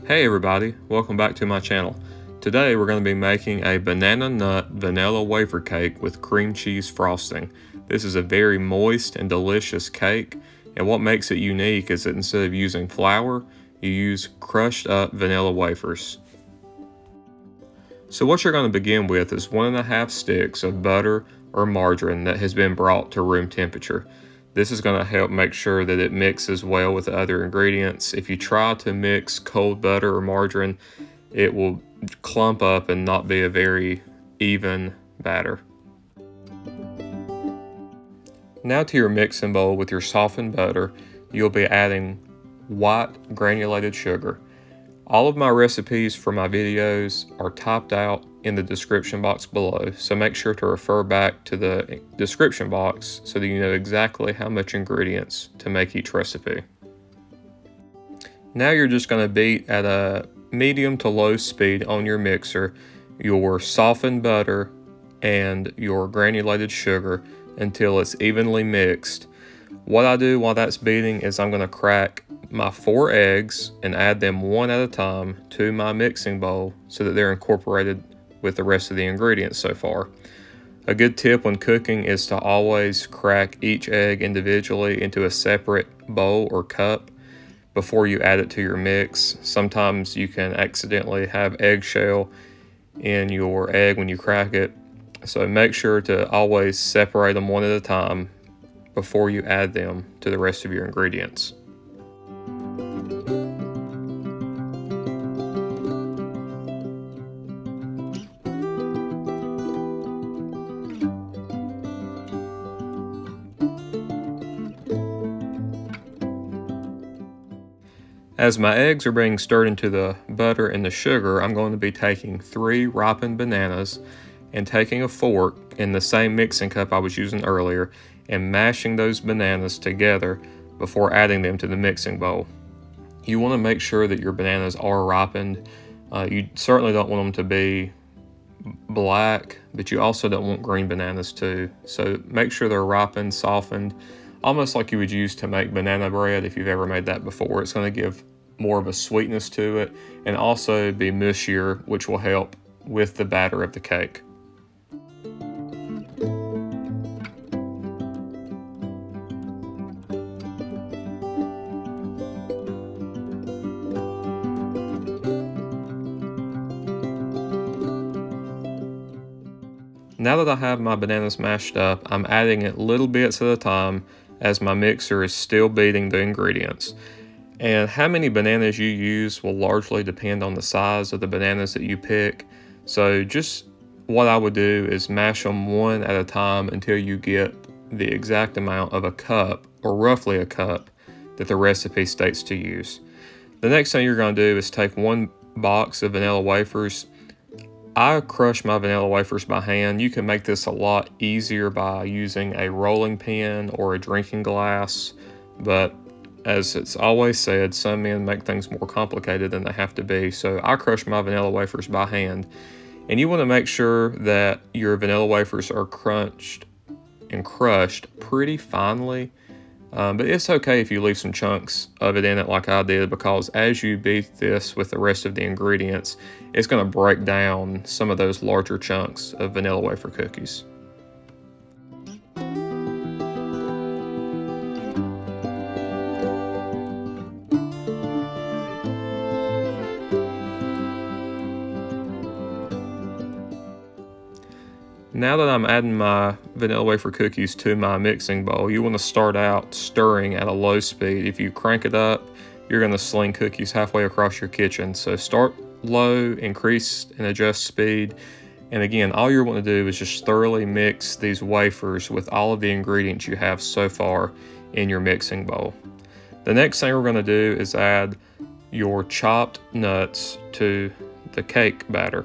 Hey everybody, welcome back to my channel. Today we're going to be making a banana nut vanilla wafer cake with cream cheese frosting. This is a very moist and delicious cake, and what makes it unique is that instead of using flour, you use crushed up vanilla wafers. So what you're going to begin with is 1.5 sticks of butter or margarine that has been brought to room temperature. This is going to help make sure that it mixes well with the other ingredients. If you try to mix cold butter or margarine, it will clump up and not be a very even batter. Now to your mixing bowl with your softened butter, you'll be adding white granulated sugar. All of my recipes for my videos are typed out in the description box below, so make sure to refer back to the description box so that you know exactly how much ingredients to make each recipe. Now you're just going to beat at a medium to low speed on your mixer your softened butter and your granulated sugar until it's evenly mixed. What I do while that's beating is I'm going to crack my 4 eggs and add them one at a time to my mixing bowl so that they're incorporated with the rest of the ingredients so far. A good tip when cooking is to always crack each egg individually into a separate bowl or cup before you add it to your mix. Sometimes you can accidentally have eggshell in your egg when you crack it, so make sure to always separate them one at a time before you add them to the rest of your ingredients. As my eggs are being stirred into the butter and the sugar, I'm going to be taking 3 ripened bananas and taking a fork in the same mixing cup I was using earlier and mashing those bananas together before adding them to the mixing bowl. You want to make sure that your bananas are ripened. You certainly don't want them to be black, but you also don't want green bananas too. So make sure they're ripened, softened, almost like you would use to make banana bread if you've ever made that before. It's going to give more of a sweetness to it and also be mushier, which will help with the batter of the cake. Now that I have my bananas mashed up, I'm adding it little bits at a time as my mixer is still beating the ingredients. And how many bananas you use will largely depend on the size of the bananas that you pick. So just what I would do is mash them one at a time until you get the exact amount of a cup, or roughly a cup, that the recipe states to use. The next thing you're going to do is take 1 box of vanilla wafers. I crush my vanilla wafers by hand. You can make this a lot easier by using a rolling pin or a drinking glass, but as it's always said, some men make things more complicated than they have to be. So I crush my vanilla wafers by hand. And you want to make sure that your vanilla wafers are crunched and crushed pretty finely. But it's okay if you leave some chunks of it in it like I did, because as you beat this with the rest of the ingredients, it's going to break down some of those larger chunks of vanilla wafer cookies. Now that I'm adding my vanilla wafer cookies to my mixing bowl, you want to start out stirring at a low speed. If you crank it up, you're going to sling cookies halfway across your kitchen. So start low, increase and adjust speed. And again, all you want to do is just thoroughly mix these wafers with all of the ingredients you have so far in your mixing bowl. The next thing we're going to do is add your chopped nuts to the cake batter.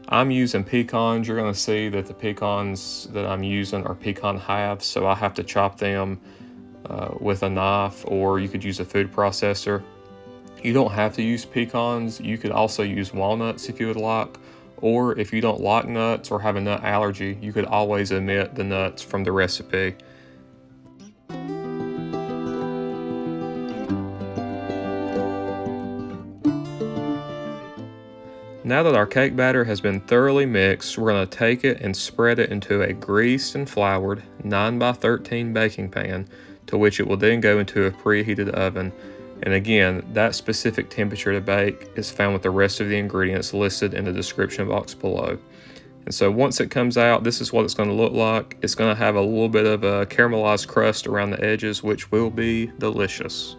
I'm using pecans. You're going to see that the pecans that I'm using are pecan halves, so I have to chop them with a knife, or you could use a food processor. You don't have to use pecans. You could also use walnuts if you would like, or if you don't like nuts or have a nut allergy, you could always omit the nuts from the recipe. Now that our cake batter has been thoroughly mixed, we're going to take it and spread it into a greased and floured 9x13 baking pan, to which it will then go into a preheated oven. And again, that specific temperature to bake is found with the rest of the ingredients listed in the description box below. And so once it comes out, this is what it's going to look like. It's going to have a little bit of a caramelized crust around the edges, which will be delicious.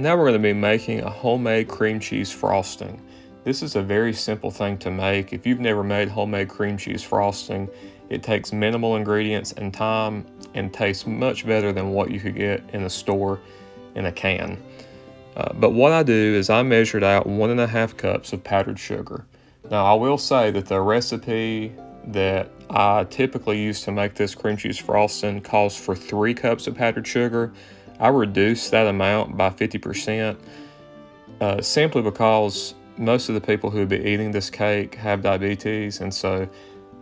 Now we're going to be making a homemade cream cheese frosting. This is a very simple thing to make. If you've never made homemade cream cheese frosting, it takes minimal ingredients and time and tastes much better than what you could get in a store in a can. But what I do is I measured out 1.5 cups of powdered sugar. Now I will say that the recipe that I typically use to make this cream cheese frosting calls for 3 cups of powdered sugar. I reduced that amount by 50% simply because most of the people who would be eating this cake have diabetes, and so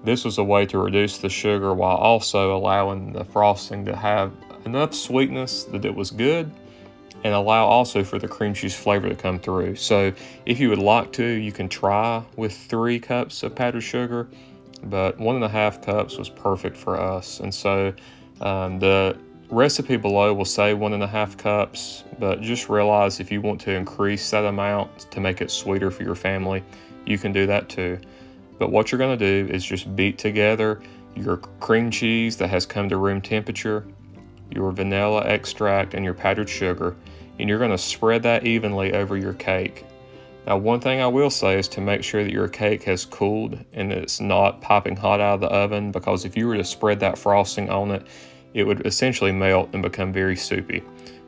this was a way to reduce the sugar while also allowing the frosting to have enough sweetness that it was good and allow also for the cream cheese flavor to come through. So if you would like to, you can try with 3 cups of powdered sugar, but 1.5 cups was perfect for us. And so the recipe below will say 1.5 cups, but just realize if you want to increase that amount to make it sweeter for your family, you can do that too. But what you're going to do is just beat together your cream cheese that has come to room temperature, your vanilla extract, and your powdered sugar, and you're going to spread that evenly over your cake. Now, one thing I will say is to make sure that your cake has cooled and it's not popping hot out of the oven, because if you were to spread that frosting on it, it would essentially melt and become very soupy.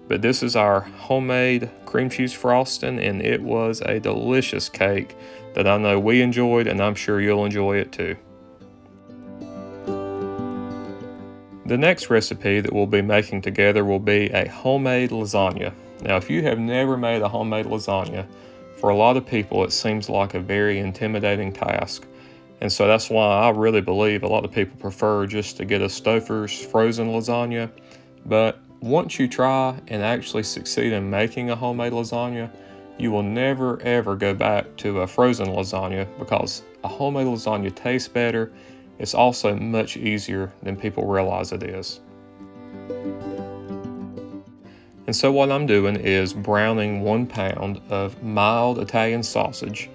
But this is our homemade cream cheese frosting, and it was a delicious cake that I know we enjoyed, and I'm sure you'll enjoy it too. The next recipe that we'll be making together will be a homemade lasagna. Now, if you have never made a homemade lasagna, for a lot of people it seems like a very intimidating task. And so that's why I really believe a lot of people prefer just to get a Stouffer's frozen lasagna. But once you try and actually succeed in making a homemade lasagna, you will never ever go back to a frozen lasagna, because a homemade lasagna tastes better. It's also much easier than people realize it is. And so what I'm doing is browning 1 pound of mild Italian sausage.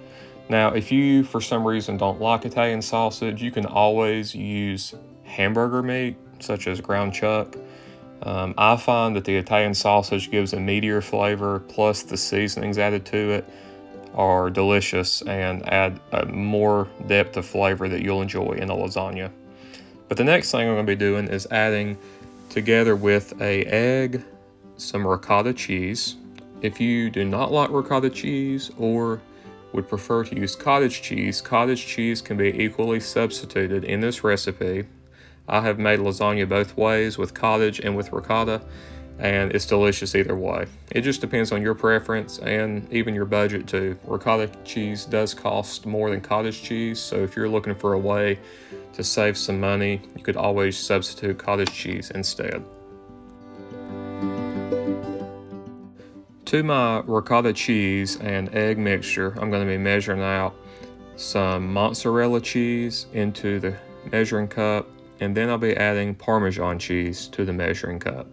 Now, if you, for some reason, don't like Italian sausage, you can always use hamburger meat, such as ground chuck. I find that the Italian sausage gives a meatier flavor, plus the seasonings added to it are delicious and add a more depth of flavor that you'll enjoy in a lasagna. But the next thing I'm going to be doing is adding, together with an egg, some ricotta cheese. If you do not like ricotta cheese or would prefer to use cottage cheese can be equally substituted in this recipe. I have made lasagna both ways, with cottage and with ricotta, and it's delicious either way. It just depends on your preference and even your budget too. Ricotta cheese does cost more than cottage cheese, so if you're looking for a way to save some money, you could always substitute cottage cheese instead. To my ricotta cheese and egg mixture, I'm going to be measuring out some mozzarella cheese into the measuring cup, and then I'll be adding Parmesan cheese to the measuring cup.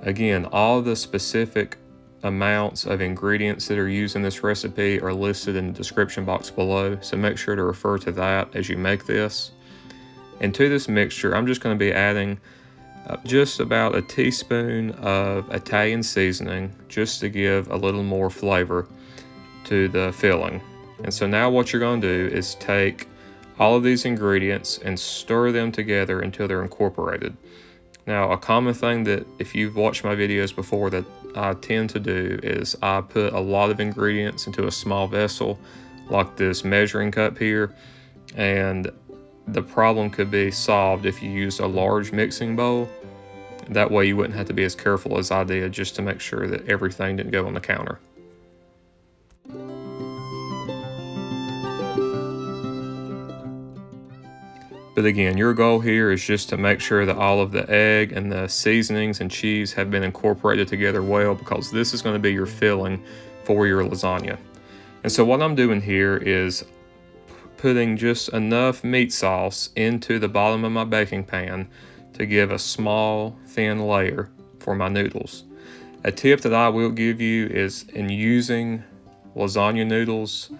Again, all the specific amounts of ingredients that are used in this recipe are listed in the description box below, so make sure to refer to that as you make this. And to this mixture, I'm just going to be adding just about a teaspoon of Italian seasoning, just to give a little more flavor to the filling. And so now what you're going to do is take all of these ingredients and stir them together until they're incorporated. Now, a common thing that, if you've watched my videos before, that I tend to do is I put a lot of ingredients into a small vessel like this measuring cup here, and the problem could be solved if you use a large mixing bowl. That way you wouldn't have to be as careful as I did, just to make sure that everything didn't go on the counter. But again, your goal here is just to make sure that all of the egg and the seasonings and cheese have been incorporated together well, because this is going to be your filling for your lasagna. And so what I'm doing here is putting just enough meat sauce into the bottom of my baking pan to give a small, thin layer for my noodles. A tip that I will give you is, in using lasagna noodles,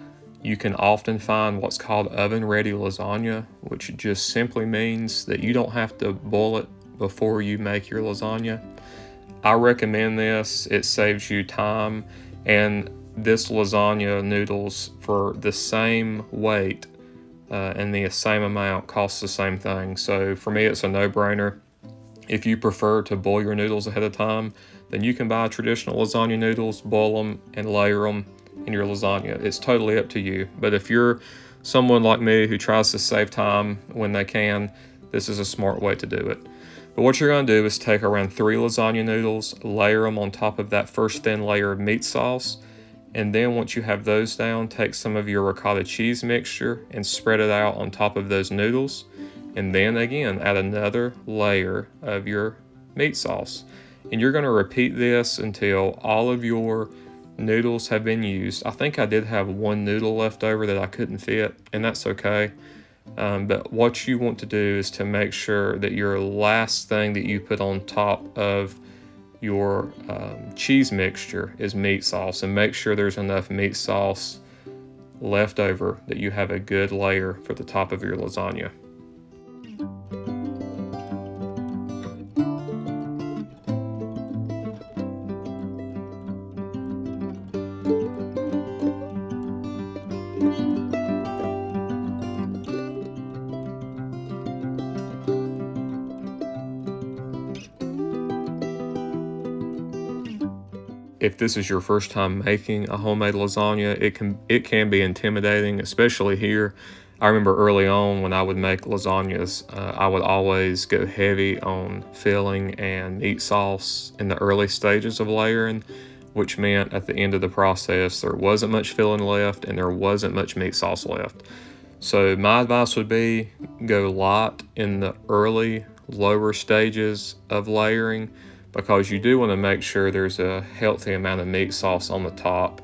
you can often find what's called oven-ready lasagna, which just simply means that you don't have to boil it before you make your lasagna. I recommend this. It saves you time, and this lasagna noodles for the same weight and the same amount costs the same thing. So for me, it's a no-brainer. If you prefer to boil your noodles ahead of time, then you can buy traditional lasagna noodles, boil them, and layer them in your lasagna. It's totally up to you. But if you're someone like me who tries to save time when they can, this is a smart way to do it. But what you're going to do is take around 3 lasagna noodles, layer them on top of that first thin layer of meat sauce, and then once you have those down, take some of your ricotta cheese mixture and spread it out on top of those noodles. And then again, add another layer of your meat sauce. And you're going to repeat this until all of your noodles have been used. I think I did have one noodle left over that I couldn't fit, and that's okay. But what you want to do is to make sure that your last thing that you put on top of your cheese mixture is meat sauce, and make sure there's enough meat sauce left over that you have a good layer for the top of your lasagna. If this is your first time making a homemade lasagna, it can be intimidating, especially here. I remember early on when I would make lasagnas, I would always go heavy on filling and meat sauce in the early stages of layering, which meant at the end of the process there wasn't much filling left and there wasn't much meat sauce left. So my advice would be go light in the early, lower stages of layering, because you do want to make sure there's a healthy amount of meat sauce on the top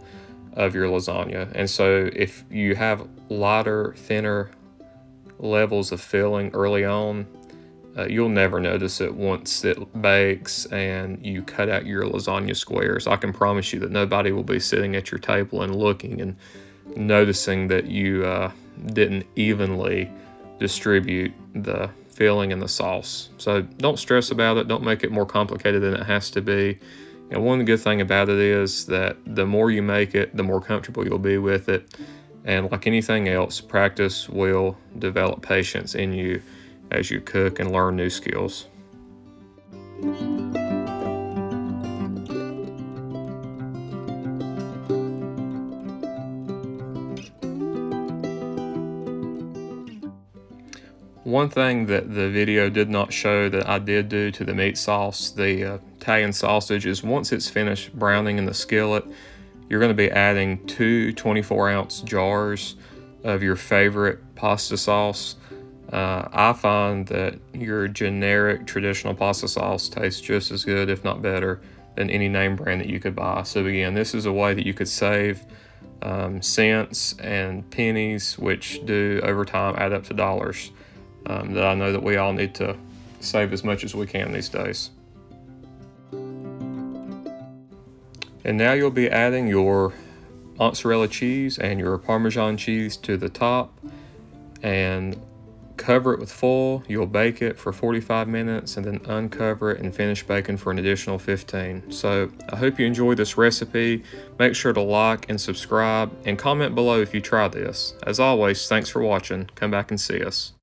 of your lasagna. And so if you have lighter, thinner levels of filling early on, you'll never notice it once it bakes and you cut out your lasagna squares. I can promise you that nobody will be sitting at your table and looking and noticing that you didn't evenly distribute the filling and the sauce. So don't stress about it. Don't make it more complicated than it has to be. And one good thing about it is that the more you make it, the more comfortable you'll be with it. And like anything else, practice will develop patience in you as you cook and learn new skills. One thing that the video did not show that I did do to the meat sauce, the Italian sausage, is once it's finished browning in the skillet, you're going to be adding 2 24-ounce jars of your favorite pasta sauce. I find that your generic traditional pasta sauce tastes just as good, if not better, than any name brand that you could buy. So again, this is a way that you could save cents and pennies, which do over time add up to dollars. That I know that we all need to save as much as we can these days. And now you'll be adding your mozzarella cheese and your parmesan cheese to the top and cover it with foil. You'll bake it for 45 minutes and then uncover it and finish baking for an additional 15. So I hope you enjoyed this recipe. Make sure to like and subscribe and comment below if you try this. As always, thanks for watching. Come back and see us.